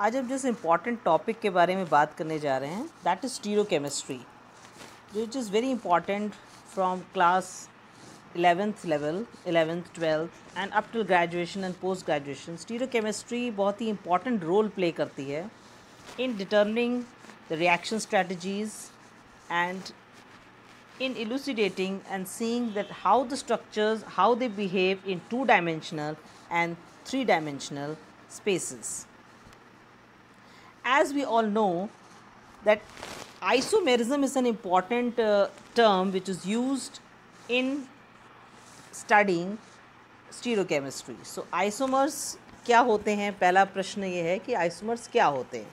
आज हम जिस इम्पॉर्टेंट टॉपिक के बारे में बात करने जा रहे हैं that is stereochemistry, which is very important from class 11th level, 11th 12th and up to graduation and post graduation. Stereochemistry बहुत ही इंपॉर्टेंट रोल प्ले करती है in determining the reaction strategies and in elucidating and seeing that how the structures, how they behave in two-dimensional and three-dimensional spaces. As we all know that isomerism is an important term which is used in studying stereochemistry. So isomers क्या होते हैं? पहला प्रश्न ये है कि isomers क्या होते हैं।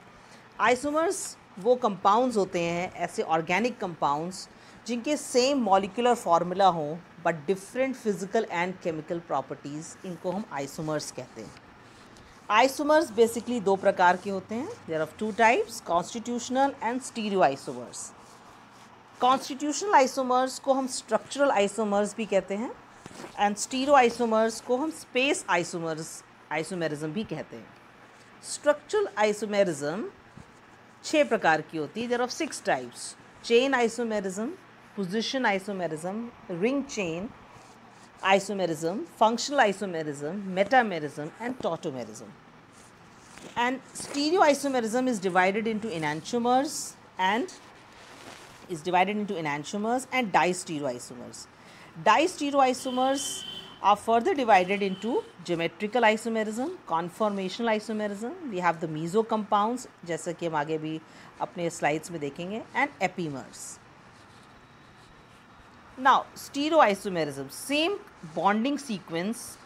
आइसोमर्स वो कंपाउंड्स होते हैं, ऐसे ऑर्गेनिक कंपाउंड्स जिनके सेम मॉलिक्यूलर फार्मूला हों but different physical and chemical properties, इनको हम आइसोमर्स कहते हैं। आइसोमर्स बेसिकली दो प्रकार के होते हैं। There are two types, constitutional and stereo isomers. Constitutional isomers को हम स्ट्रक्चरल आइसोमर्स भी कहते हैं एंड स्टीरियो आइसोमर्स को हम स्पेस आइसोमेरिज्म भी कहते हैं। स्ट्रक्चरल आइसोमेरिज्म 6 प्रकार की होती है। There are 6 types: chain isomerism, position isomerism, ring chain isomerism, functional isomerism, metamerism and tautomerism. And stereo isomerism is divided into enantiomers and distereoisomers. Distereoisomers are further divided into geometrical isomerism, conformational isomerism, we have the meso compounds जैसा कि हम आगे भी अपने slides में देखेंगे, and epimers. Now stereoisomerism, same bonding sequence,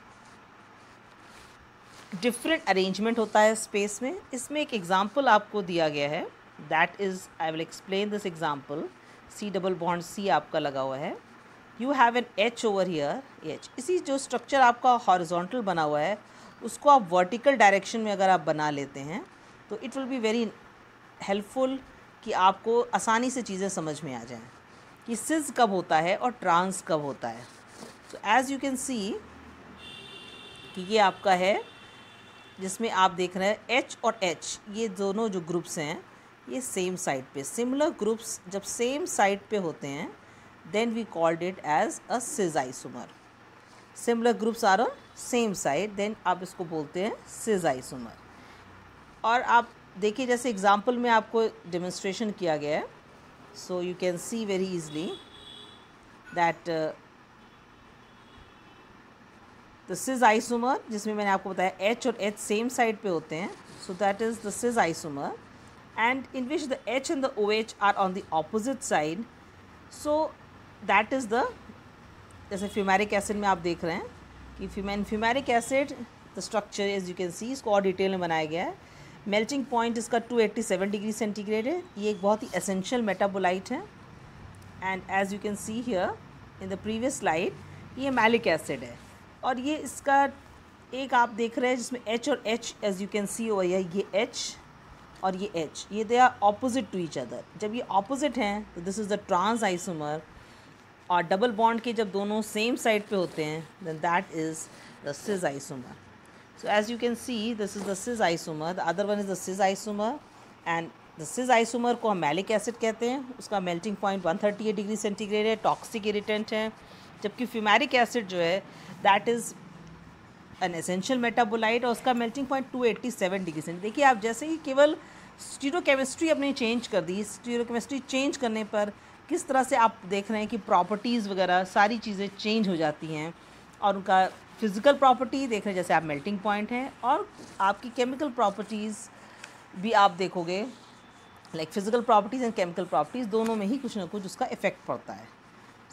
different arrangement होता है स्पेस में। इसमें एक एग्जाम्पल आपको दिया गया है, that is, I will explain this example. C double bond C आपका लगा हुआ है, you have an H over here, H। इसी जो स्ट्रक्चर आपका हॉरिजॉन्टल बना हुआ है उसको आप वर्टिकल डायरेक्शन में अगर आप बना लेते हैं तो it will be very helpful कि आपको आसानी से चीज़ें समझ में आ जाएं कि सिज कब होता है और ट्रांस कब होता है। तो एज़ यू कैन सी कि ये आपका है जिसमें आप देख रहे हैं H और H, ये दोनों जो ग्रुप्स हैं ये सेम साइड पे, सिमिलर ग्रुप्स जब सेम साइड पे होते हैं then we called it as a cis isomer. Similar groups are on same side, then आप इसको बोलते हैं cis isomer। और आप देखिए जैसे एग्जाम्पल में आपको डेमोन्स्ट्रेशन किया गया है, so you can see very easily that the cis isomer जिसमें मैंने आपको बताया H और H सेम साइड पे होते हैं, so that is the cis isomer, and in which the H and the OH are on the opposite side, so that is the, जैसे fumaric acid में आप देख रहे हैं कि fumaric acid the structure as you can see, इसको और detail में बनाया गया है। मेल्टिंग पॉइंट इसका 287 डिग्री सेंटीग्रेड है। ये एक बहुत ही एसेंशियल मेटाबोलाइट है and as you can see here in the previous slide ये मैलिक एसिड है। और ये इसका एक आप देख रहे हैं जिसमें H और H as you can see over ये H और ये H, ये they are opposite to each other. जब ये ऑपोजिट हैं तो this is the trans isomer, और डबल बॉन्ड के जब दोनों सेम साइड पे होते हैं then that is the cis isomer. So as you can see this is the cis isomer, the other one is the cis isomer, and the cis isomer को हम malic acid कहते हैं। उसका melting point 138 degree centigrade है, toxic irritant है। जबकि fumaric acid जो है that is an essential metabolite और उसका मेल्टिंग पॉइंट 287 डिग्री सेंटीग्रेड। देखिए आप जैसे ही केवल स्टीरियोकेमिस्ट्री अपनी चेंज कर दी, स्टीरियोकेमिस्ट्री चेंज करने पर किस तरह से आप देख रहे हैं कि प्रॉपर्टीज़ वगैरह सारी चीज़ें चेंज हो जाती हैं और उनका फिज़िकल प्रॉपर्टी देख रहे हैं, जैसे आप मेल्टिंग पॉइंट हैं, और आपकी केमिकल प्रॉपर्टीज़ भी आप देखोगे, like physical properties and chemical properties दोनों में ही कुछ ना कुछ उसका इफेक्ट पड़ता है।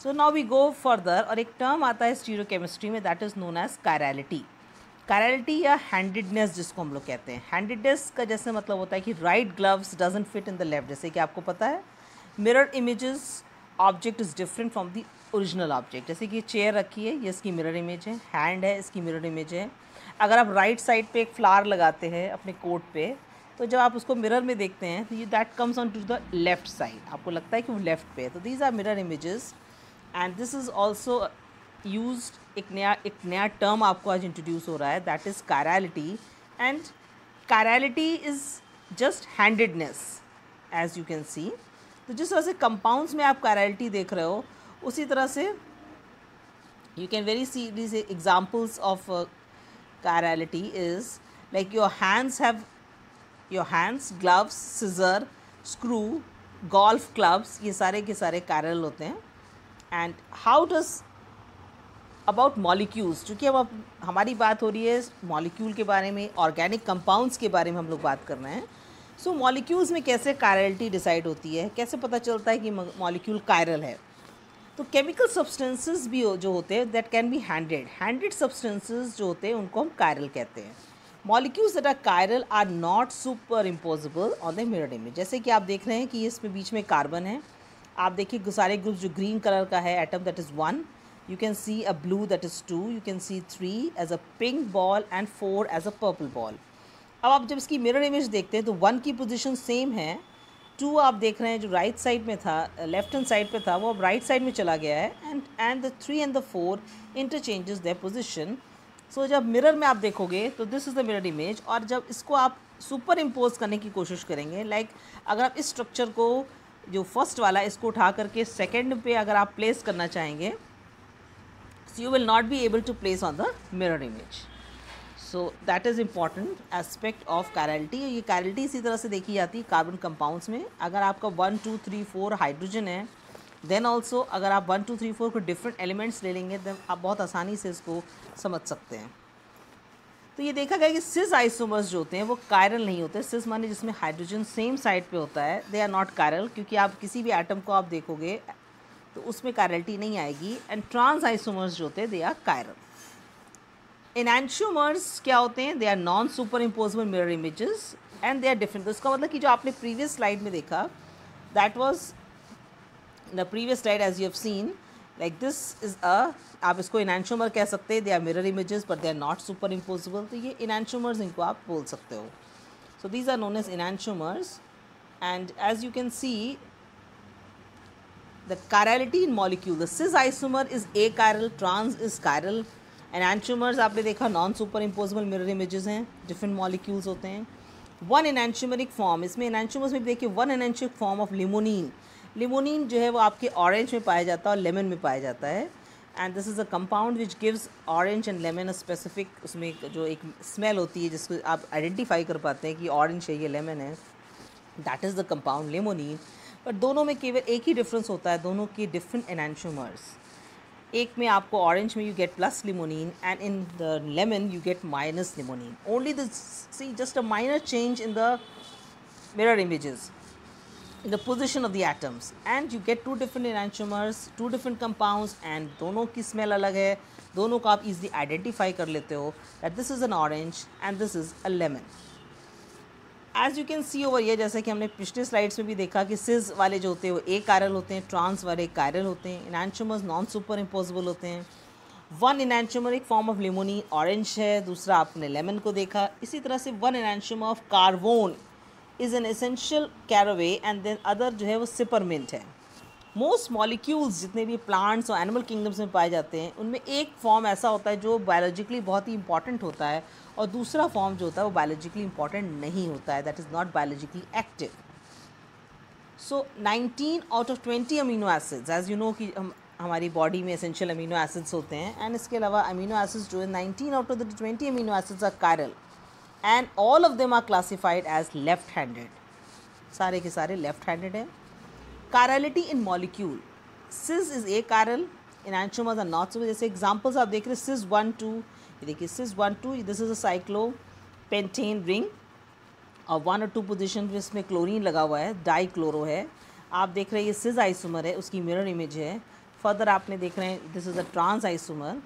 So now we go further, और एक टर्म आता है स्टीरियोकेमिस्ट्री में that is known as chirality. Chirality या हैंडेडनेस जिसको हम लोग कहते हैं। हैंडेडनेस का जैसे मतलब होता है कि right gloves doesn't fit in the left. जैसे कि आपको पता है mirror images object is different from the original object. जैसे कि चेयर रखी है, ये इसकी मिरर इमेज है, हैंड है इसकी मिरर इमेज है। अगर आप राइट साइड पे एक फ्लावर लगाते हैं अपने कोट पे, तो जब आप उसको मिरर में देखते हैं तो ये that comes on to the left side, आपको लगता है कि वो लेफ्ट पे है। तो these are mirror images and this is also used. एक नया टर्म आपको आज इंट्रोड्यूस हो रहा है that is chirality. And chirality is just handedness as you can see. तो जिस तरह से कंपाउंड्स में आप chirality देख रहे हो उसी तरह से you can very see these examples of chirality is like your hands, gloves, scissor, screw, golf clubs, ये सारे के सारे chiral होते हैं. And how does about molecules, चूँकि अब हमारी बात हो रही है मॉलिक्यूल के बारे में, ऑर्गेनिक कंपाउंड्स के बारे में हम लोग बात कर रहे हैं. सो मॉलिक्यूल्स में कैसे कायरलिटी डिसाइड होती है, कैसे पता चलता है कि मॉलिक्यूल कायरल है. तो केमिकल सब्सटेंसेस भी जो होते हैं that can be handed substances जो होते हैं उनको हम कायरल कहते हैं. Molecules that are chiral are not superimposable on the mirror image. जैसे कि आप देख रहे हैं कि इसमें बीच में कार्बन है. आप देखिए सारे ग्रुप्स जो ग्रीन कलर का है atom that is 1. You can see a blue that is 2, you can see 3 as a pink ball and 4 as a purple ball. अब आप जब इसकी मिरर इमेज देखते हैं तो 1 की पोजीशन सेम है, 2 आप देख रहे हैं जो राइट साइड में था, लेफ्ट हैंड साइड पे था, वो अब राइट साइड में चला गया है and the 3 and the 4 interchanges their position. So जब मिरर में आप देखोगे तो this is the mirror image. और जब इसको आप सुपर इम्पोज करने की कोशिश करेंगे, लाइक अगर आप इस स्ट्रक्चर को जो फर्स्ट वाला इसको उठा करके सेकेंड पे अगर आप प्लेस करना चाहेंगे, so you will not be able to place on the mirror image. So that is important aspect of chirality. ये chirality इसी तरह से देखी जाती है कार्बन कंपाउंड्स में. अगर आपका 1 2 3 4 हाइड्रोजन है, देन ऑल्सो अगर आप 1 2 3 4 को डिफरेंट एलिमेंट्स ले लेंगे देन आप बहुत आसानी से इसको समझ सकते हैं. तो ये देखा गया कि सिस आइसोमर्स जो होते हैं वो कायरल नहीं होते. सिस माने जिसमें हाइड्रोजन सेम साइड पे होता है, दे आर नॉट कायरल, क्योंकि आप किसी भी एटम को आप देखोगे तो उसमें कायरलिटी नहीं आएगी. एंड ट्रांस आइसोमर्स जो होते हैं दे आर कायरल. एनैंशियोमर्स क्या होते हैं? They are non super imposable mirror images and they are different. तो इसका मतलब कि जो आपने प्रीवियस स्लाइड में देखा that was the previous slide as you have seen, like this is आप इसको एनैंशियोमर कह सकते हैं. They are mirror images but they are not super imposable. तो ये एनैंशियोमर्स इनको आप बोल सकते हो. So these are known as enantiomers. And as you can see the chirality in molecule, the cis isomer is achiral, trans is chiral. enantiomers आपने देखा non super imposable mirror images हैं, डिफरेंट मॉलिक्यूल्स होते हैं. One enantiomeric form, इसमें enantiomers में देखिए one enantiomeric form of limonene. Limonene जो है वो आपके ऑरेंज में पाया जाता है और लेमन में पाया जाता है. And this is a compound which gives orange and lemon a specific, उसमें जो एक स्मेल होती है जिसको आप आइडेंटिफाई कर पाते हैं कि ऑरेंज है ये लेमन है, that is the compound limonene. But दोनों में केवल एक ही डिफरेंस होता है, दोनों के डिफरेंट एनांशियोमर्स. एक में आपको ऑरेंज में you get plus limonene and in the lemon you get minus limonene. Only the see just a minor change in the mirror images in the position of the atoms and you get two different enantiomers, two different compounds and दोनों की smell अलग है. दोनों को आप easily identify कर लेते हो that this is an orange and this is a lemon. As you can see over here, जैसे कि हमने पिछले स्लाइड्स में भी देखा कि सिस वाले जो होते हैं वो ए कायरल होते हैं, ट्रांस वाले कायरल होते हैं. एनांशियोमर्स नॉन सुपर इम्पोजिबल होते हैं. One enantiomeric form of limonene orange है, दूसरा आपने लेमन को देखा. इसी तरह से one enantiomer of carvone is an essential caraway and then other जो है वो सिपरमिंट है. मोस्ट मॉलिक्यूल्स जितने भी प्लांट्स और एनिमल किंगडम्स में पाए जाते हैं उनमें एक फॉर्म ऐसा होता है जो बायोलॉजिकली बहुत ही इंपॉर्टेंट होता है और दूसरा फॉर्म जो होता है वो बायोलॉजिकली इंपॉर्टेंट नहीं होता है, that is not biologically active. So 19 out of 20 amino acids, as you know कि हमारी बॉडी में एसेंशियल अमीनो एसिड्स होते हैं एंड इसके अलावा अमीनो एसिड्स जो है 19 out of the 20 amino acids are chiral and all of them are classified as left handed. सारे के सारे left handed हैं. Chirality in molecule, cis is achiral, enantiomers are not so. जैसे examples आप देख रहे हैं cis 1 2, ये देखिए cis 1 2, this is a cyclopentane ring और 1 और 2 पोजिशन पे इसमें क्लोरीन लगा हुआ है, डाईक्लोरो है. आप देख रहे हैं ये cis आइसोमर है, उसकी मिरर इमेज है. फर्दर आपने देख रहे हैं this is a trans isomer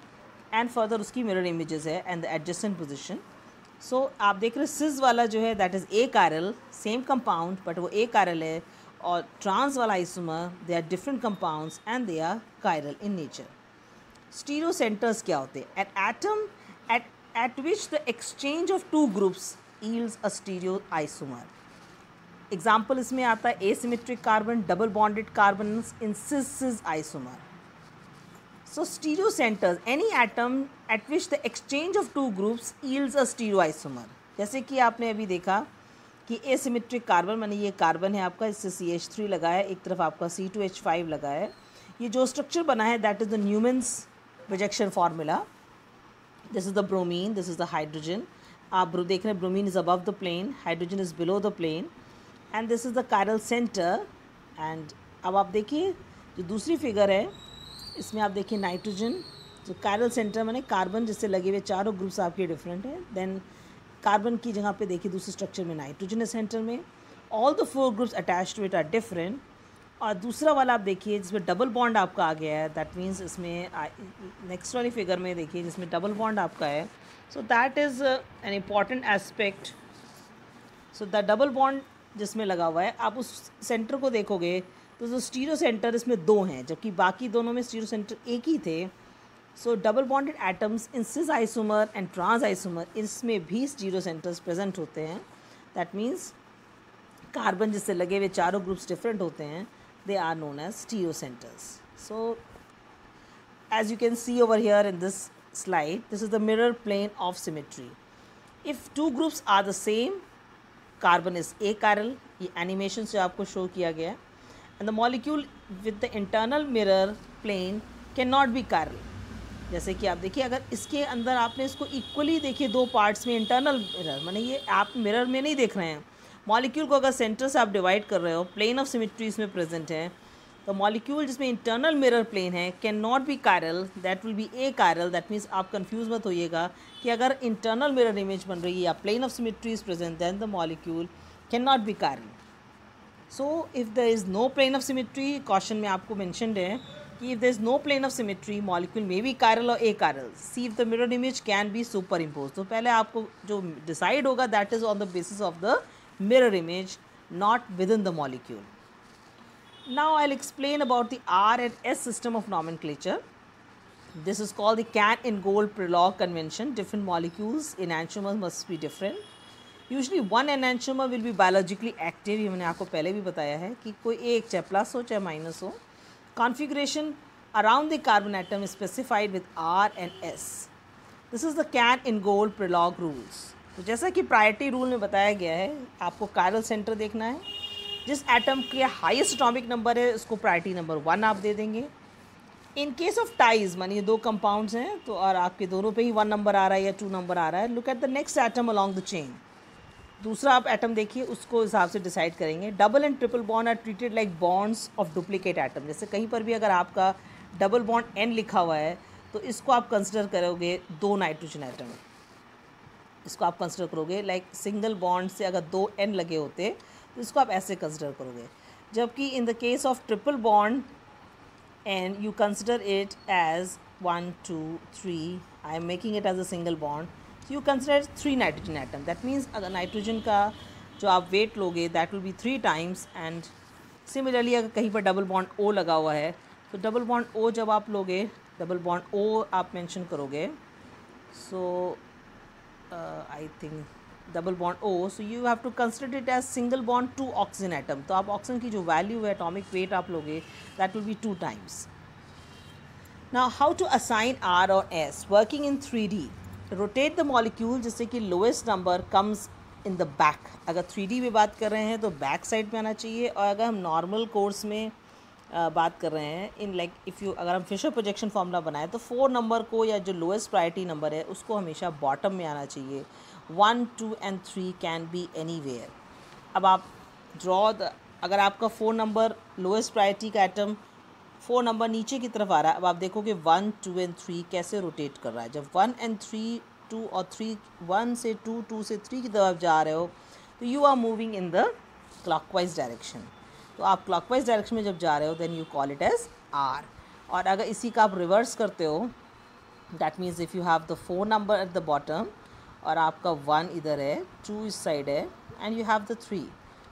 and further उसकी मिरर इमेजेस है and the adjacent position. So आप देख रहे हैं सिस वाला जो है that is achiral, same compound but वो ए कायरल है. और ट्रांस वाला isomer they are different compounds and they are chiral in nature. Stereo centres क्या होते हैं? An atom at which the exchange of two groups yields a stereo isomer. Example इसमें आता है asymmetric carbon, double bonded carbon in cis isomer. So stereo centers, any atom at which the exchange of two groups yields a stereoisomer. जैसे कि आपने अभी देखा कि asymmetric carbon, माने ये कार्बन है आपका, इससे CH3 लगा है, एक तरफ आपका C2H5 लगा है। ये जो स्ट्रक्चर बना है that is the Newman's projection formula. This is the bromine, this is the hydrogen. आप देख रहे हैं bromine is above the plane, hydrogen is below the plane, and this is the chiral centre. And अब आप देखिए जो दूसरी figure है इसमें आप देखिए नाइट्रोजन, जो कायरल सेंटर माने कार्बन जिससे लगे हुए चारों ग्रुप्स आपके डिफरेंट हैं। देन कार्बन की जगह पे देखिए दूसरे स्ट्रक्चर में नाइट्रोजन है सेंटर में। All the 4 groups attached to it are different. और दूसरा वाला आप देखिए जिसमें डबल बॉन्ड आपका आ गया है, दैट मीन्स इसमें नेक्स्ट वाली फिगर में देखिए जिसमें डबल बॉन्ड आपका है, सो that is an important aspect. So the double bond जिसमें लगा हुआ है, आप उस सेंटर को देखोगे तो जो स्टीरियो सेंटर इसमें 2 हैं, जबकि बाकी दोनों में स्टीरियो सेंटर एक ही थे। So double bonded atoms in cis isomer and trans isomer, इसमें भी स्टीरियो सेंटर्स प्रेजेंट होते हैं। दैट मीन्स कार्बन जिससे लगे हुए चारों ग्रुप्स डिफरेंट होते हैं, they are known as stereocenters. So as you can see over here in this slide, this is the mirror plane of symmetry. If two groups are the same, carbon is achiral, ये animation से आपको show किया गया है, and the molecule with the internal mirror plane cannot be chiral. जैसे कि आप देखिए अगर इसके अंदर आपने इसको इक्वली देखिए 2 पार्ट्स में, इंटरनल मिरर माने ये आप मिरर में नहीं देख रहे हैं, मॉलिक्यूल को अगर सेंटर से आप डिवाइड कर रहे हो, प्लेन ऑफ सिमेट्री इसमें प्रेजेंट है, तो मॉलिक्यूल जिसमें इंटरनल मिरर प्लेन है can not be chiral, that will B A chiral. That means आप कंफ्यूज मत होइएगा कि अगर इंटरनल मिरर इमेज बन रही है या plane of symmetry is present then the molecule can not be chiral. So if there is no plane of symmetry, question में आपको मैंशनड है कि if there is no plane of symmetry molecule may be chiral और achiral, see if the mirror image can be super impose. तो पहले आपको जो decide होगा that is on the basis of the mirror image, not within the molecule. Now I'll explain about the R and S system of nomenclature. This is called the cat-in-gold Prelog convention. Different molecules enantiomers must be different. Usually one enantiomer will be biologically active. ये मैंने आपको पहले भी बताया है कि कोई एक चाहे प्लस हो चाहे माइनस हो. Configuration around the carbon atom is specified with R and S. This is the cat-in-gold Prelog rules. तो जैसा कि प्रायोरिटी रूल में बताया गया है, आपको कायरल सेंटर देखना है, जिस एटम के हाईएस्ट एटॉमिक नंबर है उसको प्रायोरिटी नंबर 1 आप दे देंगे। इन केस ऑफ टाइज मानिए 2 कंपाउंड्स हैं तो और आपके दोनों पे ही 1 नंबर आ रहा है या 2 नंबर आ रहा है, look at the next atom along the chain. दूसरा आप एटम देखिए, उसको हिसाब से डिसाइड करेंगे। Double and triple bond are treated like bonds of duplicate atom. जैसे कहीं पर भी अगर आपका डबल बॉन्ड एन लिखा हुआ है तो इसको आप कंसिडर करोगे 2 नाइट्रोजन एटम, इसको आप कंसिडर करोगे लाइक सिंगल बॉन्ड से अगर 2 एन लगे होते तो इसको आप ऐसे कंसिडर करोगे। जबकि in the case of triple bond N you consider it as 1 2 3, I am making it as a single bond, you consider 3 nitrogen atom. That means अगर नाइट्रोजन का जो आप वेट लोगे that will be 3 times. And similarly अगर कहीं पर double bond O लगा हुआ है तो डबल बॉन्ड ओ जब आप लोगे, डबल बॉन्ड ओ आप मेंशन करोगे, सो I think double bond O, so you have to consider it as single bond 2 oxygen atom. तो आप ऑक्सीजन की जो वैल्यू है एटॉमिक वेट आप लोगे that will be 2 times. Now how to assign R or S working in 3D. Rotate the molecule जिससे कि lowest number comes in the back. अगर 3D में बात कर रहे हैं तो बैक साइड में आना चाहिए, और अगर हम नॉर्मल कोर्स में बात कर रहे हैं इन लाइक इफ़ यू अगर हम फिशर प्रोजेक्शन फार्मूला बनाए तो 4 नंबर को या जो लोएस्ट प्रायोरिटी नंबर है उसको हमेशा बॉटम में आना चाहिए। 1 2 and 3 कैन बी एनीवेयर। अब आप ड्रॉ अगर आपका 4 नंबर लोएस्ट प्रायोरिटी का एटम 4 नंबर नीचे की तरफ आ रहा है, अब आप देखोगे 1 2 and 3 कैसे रोटेट कर रहा है। जब 1 and 3 2 और 3 1 से 2 2 से 3 की तरफ जा रहे हो तो you are moving in the clockwise direction. तो आप क्लॉकवाइज डायरेक्शन में जब जा रहे हो then you call it as R. और अगर इसी का आप रिवर्स करते हो that means if you have the 4 number at the bottom और आपका 1 इधर है, 2 इस साइड है, and you have the 3,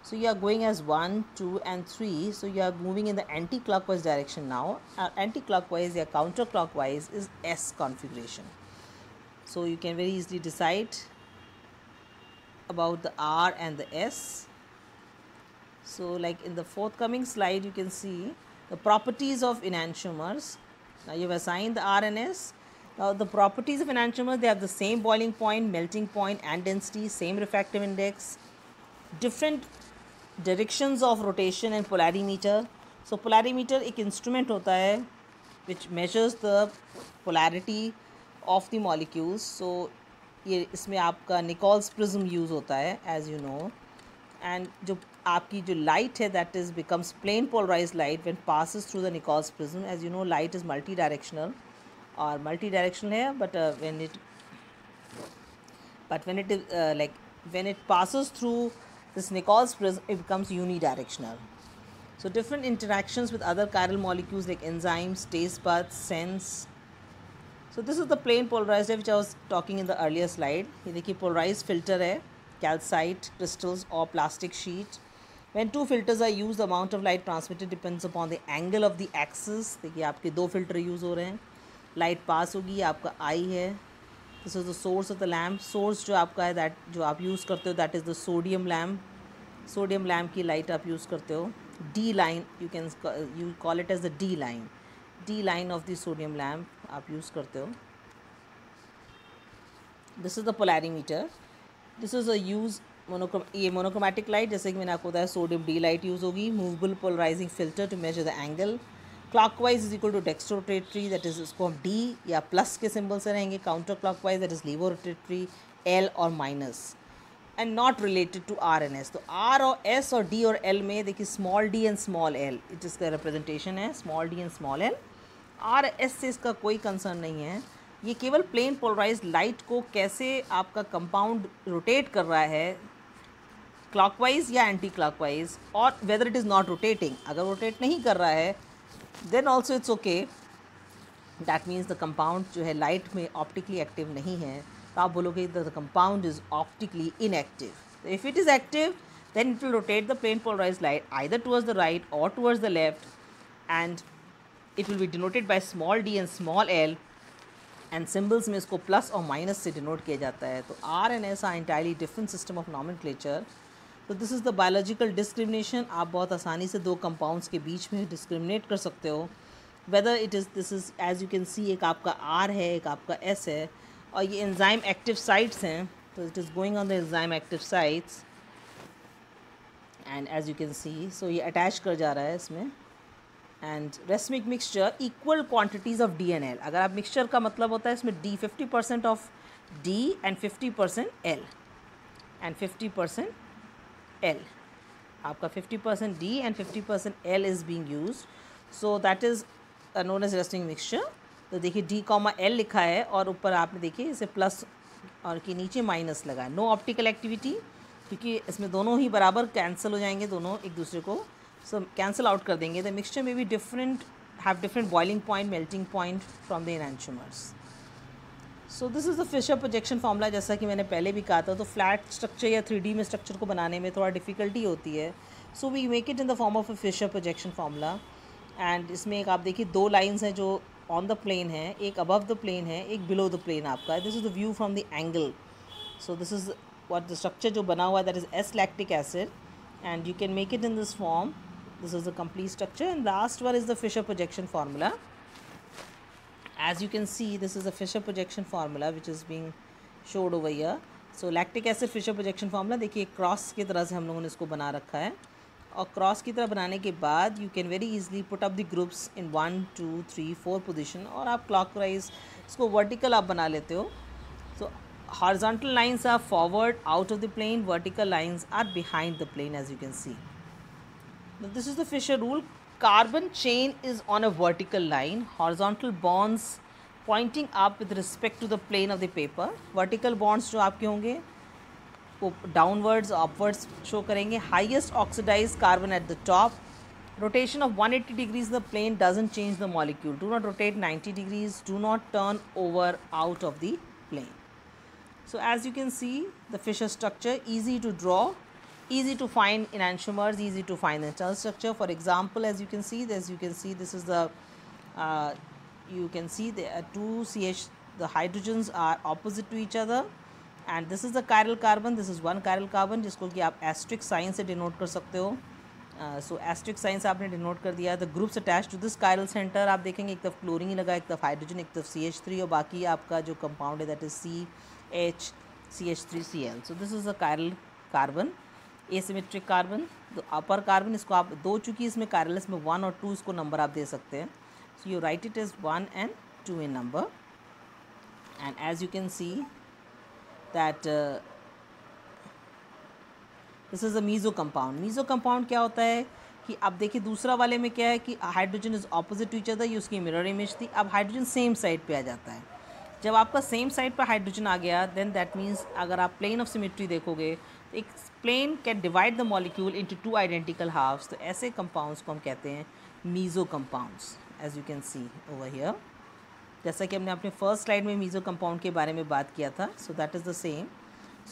so you are going as 1 2 and 3, so you are moving in the anti clockwise direction now. Anti clockwise या counter clockwise is S configuration. So you can very easily decide about the R and the S. So like in the forthcoming slide you can see the properties of enantiomers. Now you have assigned the R and S. The properties of enantiomers, they have the same boiling point, melting point and density, same refractive index, different directions of rotation and polarimeter. So polarimeter एक instrument होता है which measures the polarity of the molecules. So ये इसमें आपका Nichols prism use होता है as you know, and जो आपकी जो light है that is becomes plane polarized light when passes through the Nichols prism. As you know, light is multi-directional or multi-directional है, but when it is when it passes through this Nichols prism, it becomes unidirectional. So different interactions with other chiral molecules like enzymes, taste buds, sense. So this is the plane polarized which I was talking in the earlier slide. ये देखिए polarized filter है, calcite crystals or plastic sheet. When two filters are used, the amount of light transmitted depends upon the angle of the axis. देखिए आपके दो filter use हो रहे हैं. Light pass होगी, आपका I है. This is the source of the lamp. Source जो आपका है that जो आप use करते हो that is the sodium lamp. Sodium lamp की light आप use करते हो. D line you call it as the D line. D line of the sodium lamp आप use करते हो. This is the polarimeter. This is a use ये monochromatic light, जैसे कि मैंने आपको बताया sodium D light use होगी. Movable polarizing filter to measure the angle. Clockwise is equal to dextrorotatory, that is इसको हम D या प्लस के सिंबल से रहेंगे. Counter clockwise, that is levorotatory, L और minus. And not related to R and S. तो R और S और डी और एल में देखिए small d and small l it इसका रिप्रेजेंटेशन है. Small d and small l. R S से इसका कोई कंसर्न नहीं है. ये केवल प्लेन पोलराइज्ड लाइट को कैसे आपका कंपाउंड रोटेट कर रहा है क्लॉकवाइज या एंटी क्लॉकवाइज, और whether it is not rotating. अगर रोटेट नहीं कर रहा है then also it's okay. That means the compound जो है लाइट में ऑप्टिकली एक्टिव नहीं है. तो आप बोलोगे the compound is optically inactive. If it is active then it will rotate the plane polarized light either towards the right or towards the left, and it will be denoted by small d and small l, and symbols में इसको plus और minus से denote किया जाता है. तो R and S are entirely different system of nomenclature. तो this is the biological discrimination. आप बहुत आसानी से दो कंपाउंड्स के बीच में डिस्क्रिमिनेट कर सकते हो. Whether it is this is as you can see एक आपका आर है एक आपका एस है, और ये एंजाइम एक्टिव साइट्स हैं. तो it is going on the enzyme active sites, and as you can see so ये अटैच कर जा रहा है इसमें. And racemic mixture equal quantities of D and L. अगर आप मिक्सचर का मतलब होता है इसमें D 50% of D and 50% L and 50% L. आपका 50% D and 50% L is being used. So that is known as racemic mixture. तो देखिए डी कॉमा एल लिखा है और ऊपर आपने देखिए इसे प्लस और के नीचे माइनस लगा है. नो ऑप्टिकल एक्टिविटी, क्योंकि इसमें दोनों ही बराबर कैंसिल हो जाएंगे, दोनों एक दूसरे को सो कैंसिल आउट कर देंगे. द मिक्सचर में भी different have different boiling point melting point from the enantiomers. So this is the Fischer projection formula. जैसा कि मैंने पहले भी कहा था, तो फ्लैट स्ट्रक्चर या 3D में स्ट्रक्चर को बनाने में थोड़ा डिफ़िकल्टी होती है. So we make it in the form of a Fischer projection formula. And इसमें एक आप देखिए दो लाइन्स हैं जो ऑन द प्लेन है, एक अबव द प्लेन है, एक बिलो द प्लेन आपका है. This is the view from the angle. So this is what the structure जो बना हुआ है, that is S-lactic acid, and you can make it in this form. This is the complete structure, and last one is the Fisher projection formula. As you can see, this is the Fisher projection formula which is being showed over here. So lactic acid Fisher projection formula देखिए cross की तरह से हम लोगों ने इसको बना रखा है, और क्रॉस की तरह बनाने के बाद you can very easily put up the groups in 1 2 3 4 position, और आप clockwise इसको vertical आप बना लेते हो. So horizontal lines are forward out of the plane, vertical lines are behind the plane, as you can see. Now this is the Fisher rule. Carbon chain is on a vertical line, horizontal bonds pointing up with respect to the plane of the paper. Vertical bonds जो आपके होंगे वो downwards upwards show करेंगे. Highest oxidized carbon at the top. Rotation of 180 degrees in the plane doesn't change the molecule. Do not rotate 90 degrees. Do not turn over out of the plane. So as you can see, the Fisher structure easy to draw, easy to find enantiomers, easy to find the internal structure. For example, as you can see, this is the you can see there are two CH. The hydrogens are opposite to each other, and this is the chiral carbon. This is one chiral carbon जिसको कि आप asterisk sign से denote कर सकते हो. So asterisk signs आपने denote कर दिया। The groups attach to this chiral centre, आप देखेंगे एक तरफ क्लोरीन ही लगा, एक तरफ हाइड्रोजन, एक तरफ CH3, और बाकी आपका जो कंपाउंड है that is CH3CL। So this is a chiral carbon, asymmetric carbon. तो अपर कार्बन, इसको आप दो, चूँकि इसमें कायरलस में 1 और 2 इसको नंबर आप दे सकते हैं। So you right it is 1 and 2 in number, and as you can see that this is a meso compound. Meso compound क्या होता है कि अब देखिए दूसरा वाले में क्या है कि hydrogen is opposite to each other, ये उसकी मिरर इमेज थी। अब हाइड्रोजन सेम साइड पे आ जाता है। जब आपका सेम साइड पर हाइड्रोजन आ गया देन दैट मीन्स अगर आप प्लेन ऑफ सिमेट्री देखोगे तो एक plane can divide the molecule into 2 identical halves. तो ऐसे कंपाउंड्स को हम कहते हैं meso compounds, as you can see over here. जैसा कि हमने अपने फर्स्ट स्लाइड में मीज़ो कंपाउंड के बारे में बात किया था। सो that is the same.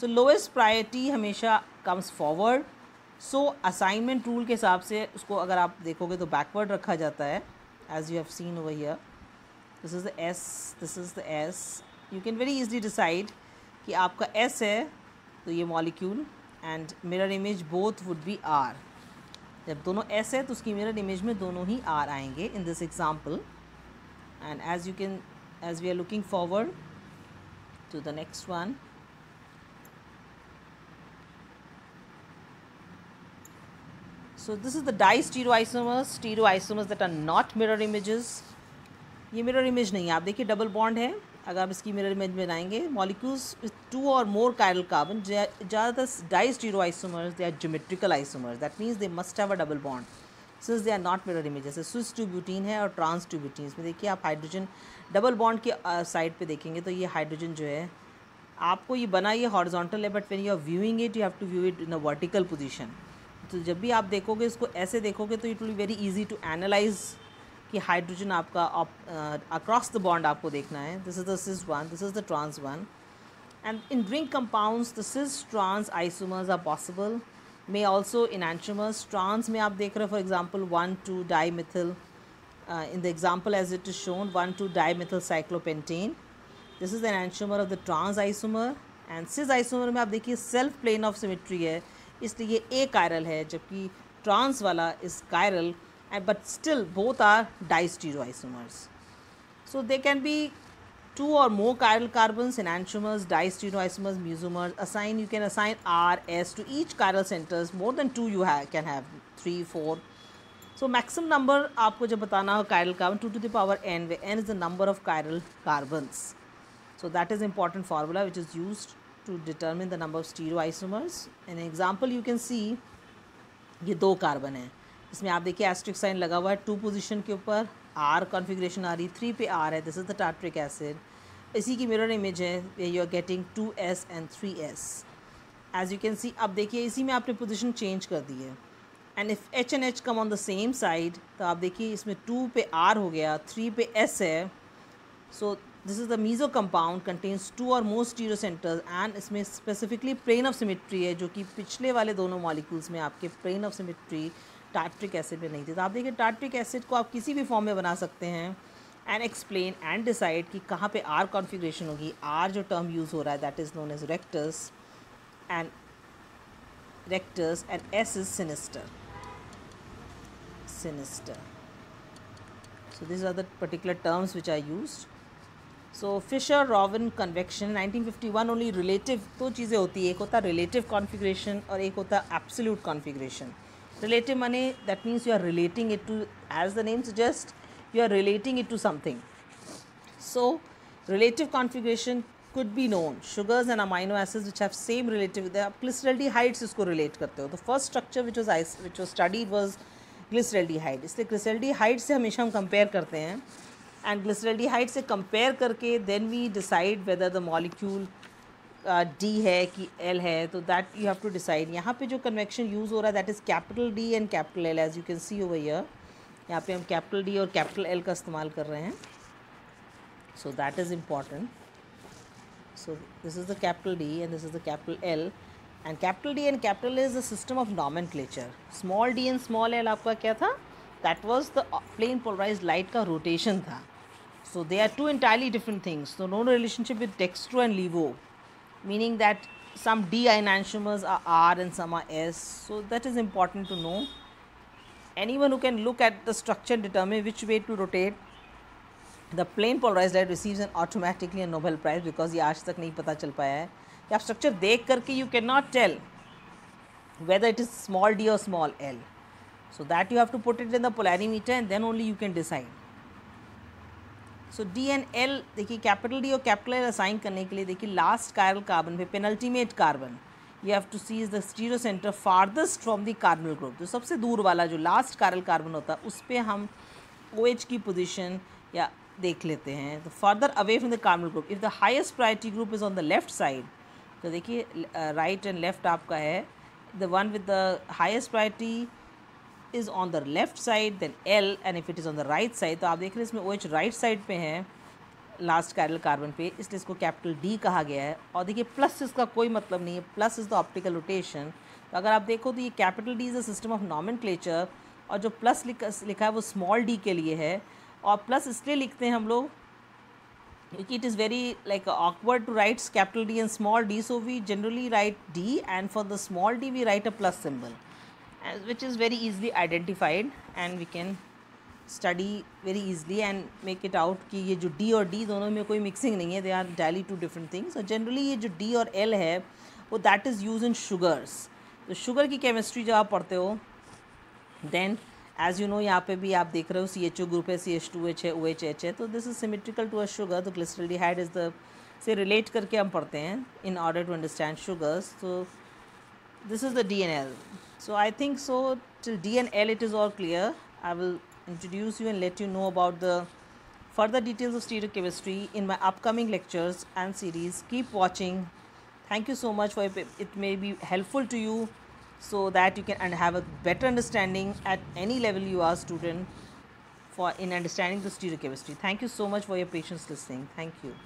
So lowest priority हमेशा कम्स फॉरवर्ड। सो असाइनमेंट रूल के हिसाब से उसको अगर आप देखोगे तो बैकवर्ड रखा जाता है, as you have seen over here. This is the S, this is the S. You can very easily decide कि आपका एस है तो ये molecule and mirror image both would be R. जब दोनों एस है तो उसकी मिरर इमेज में दोनों ही आर आएंगे in this example. And as we are looking forward to the next one, so this is the stereoisomers that are not mirror images। ये mirror image नहीं है, आप देखिए डबल बॉन्ड है। अगर आप इसकी मिरर इमेज बनाएंगे molecules with 2 or more chiral carbon, ज़्यादातर diastereoisomers, they are geometrical isomers, that means they must have a double bond since they are not mirror images. Cis two butene है और trans two butene. इसमें देखिए आप hydrogen double bond के side पे देखेंगे तो ये हाइड्रोजन जो है आपको ये बना ये हॉरिजॉन्टल है, but when you are viewing it you have to view it in a vertical position. तो जब भी आप देखोगे इसको ऐसे देखोगे तो it will be very easy to analyse कि हाइड्रोजन आपका अक्रॉस द बॉन्ड आपको देखना है। This is the cis one, this is the trans one. And in ring compounds the cis trans isomers are possible, may also enantiomers। trans में आप देख रहे हो for example 1,2 dimethyl, in the example as it is shown 1,2 dimethyl cyclopentane, this is the enantiomer of the trans isomer। and cis isomer में आप देखिए self plane of symmetry है इसलिए ये chiral है, जबकि ट्रांस वाला is chiral but still both are distereoisomers। so they can be 2 or more chiral carbons, enantiomers, distereoisomers, mesomers। you can assign R, S to each chiral centers। more than 2 you can have 3, 4। so maximum number आपको जब बताना हो chiral carbon 2 to the power n, where n is the number of chiral carbons। so that is important formula which is used to determine the number of stereoisomers। in example you can see ये 2 carbon है, इसमें आप देखिए asterisk sign लगा हुआ है 2 position के ऊपर, R कॉन्फ़िगरेशन आ रही, 3 पे R है, this is the tartaric acid. इसी की मिरर इमेज है, you are getting 2s and 3s। As you can see अब देखिए इसी में आपने पोजीशन चेंज कर दी है। And if H and H come on the same side तो आप देखिए इसमें 2 पे R हो गया, 3 पे S है। So this is the meso compound contains 2 or more stereo centres and इसमें स्पेसिफिकली प्लेन ऑफ सिमेट्री है, जो कि पिछले वाले दोनों मॉलिक्यूल्स में आपके plane of symmetry tartaric acid में नहीं थी। तो आप देखिए टार्ट्रिक एसिड को आप किसी भी फॉर्म में बना सकते हैं एंड एक्सप्लेन एंड डिसाइड कि कहाँ पे R कॉन्फ़िगरेशन होगी। R जो टर्म यूज़ हो रहा है that is known as rectus and S is sinister. So these are the particular terms which are used। so Fischer-Rowan convection 1951 only relative 2 चीज़ें होती है, एक होता है relative configuration और एक होता है absolute configuration। relative माने that means you are relating it to, as the name suggests, you are relating it to something। so relative configuration could be known sugars and amino acids which have same relative, आप glyceraldehydes इसको relate करते हो। तो first structure which was studied was glyceraldehyde, इसलिए glyceraldehyde से हमेशा हम compare करते हैं एंड glyceraldehyde से कंपेयर करके then we decide whether the molecule D है कि L है। तो that you have to decide. यहाँ पे जो कन्वेक्शन यूज़ हो रहा है that is capital D and capital L, as you can see over here. यहाँ पे हम कैपिटल D और कैपिटल L का इस्तेमाल कर रहे हैं। So that is important. So this is the capital D and this is the capital L and capital D and capital L is the system of nomenclature. Small d and small l आपका क्या था, that was the plane polarised light का rotation था। So they are 2 entirely different things। So no relationship with dextro and levo, meaning that some D enantiomers are R and some are S। So that is important to know। anyone who can look at the structure and determine which way to rotate the plain polarized light receives an automatically a Nobel Prize, because ये आज तक नहीं पता चल पाया है कि आप स्ट्रक्चर देख करके you cannot tell whether it is small d or small l. So that you have to put it in the polarimeter and then only you can decide. So D and L देखिए capital D और capital L assign करने के लिए देखिए last chiral carbon पे penultimate carbon you have to see is the stereo centre farthest from the carbonyl group. तो सबसे दूर वाला जो लास्ट कायरल कार्बन होता है उस पर हम OH की पोजीशन या देख लेते हैं. तो further away from the carbonyl group, if the highest priority group is on the left side, तो देखिए राइट एंड लेफ्ट आपका है, the one with the highest priority is on the left side then L, and if it is on the right side, तो आप देख रहे हैं इसमें OH राइट साइड पे है लास्ट कायरल कार्बन पे, इसलिए इसको कैपिटल D कहा गया है. और देखिए प्लस इसका कोई मतलब नहीं है, plus is the optical rotation. तो अगर आप देखो तो ये capital D is a system of nomenclature, और जो प्लस लिखा है वो स्मॉल d के लिए है. और प्लस इसलिए लिखते हैं हम लोग क्योंकि it is very like awkward to write capital D and small d, so we generally write D, and for the small d we write a plus symbol, which is very easily identified and we can study very easily and make it out कि ये जो D और D दोनों में कोई mixing नहीं है, they are entirely two different things. So generally ये जो D और L है वो that is used in sugars. तो शुगर की केमिस्ट्री जब आप पढ़ते हो then एज यू नो यहाँ पे भी आप देख रहे हो CHO ग्रुप है, CH2H है, OHH है, तो this is symmetrical to a sugar. तो ग्लिसरल्डिहाइड इज़ द से रिलेट करके हम पढ़ते हैं in order to understand sugars. तो this is the D and L. So I think so till D and L it is all clear. I will introduce you and let you know about the further details of stereochemistry in my upcoming lectures and series. Keep watching. Thank you so much for it may be helpful to you, so that you can have a better understanding at any level you are student for in understanding the stereochemistry. Thank you so much for your patience listening. Thank you.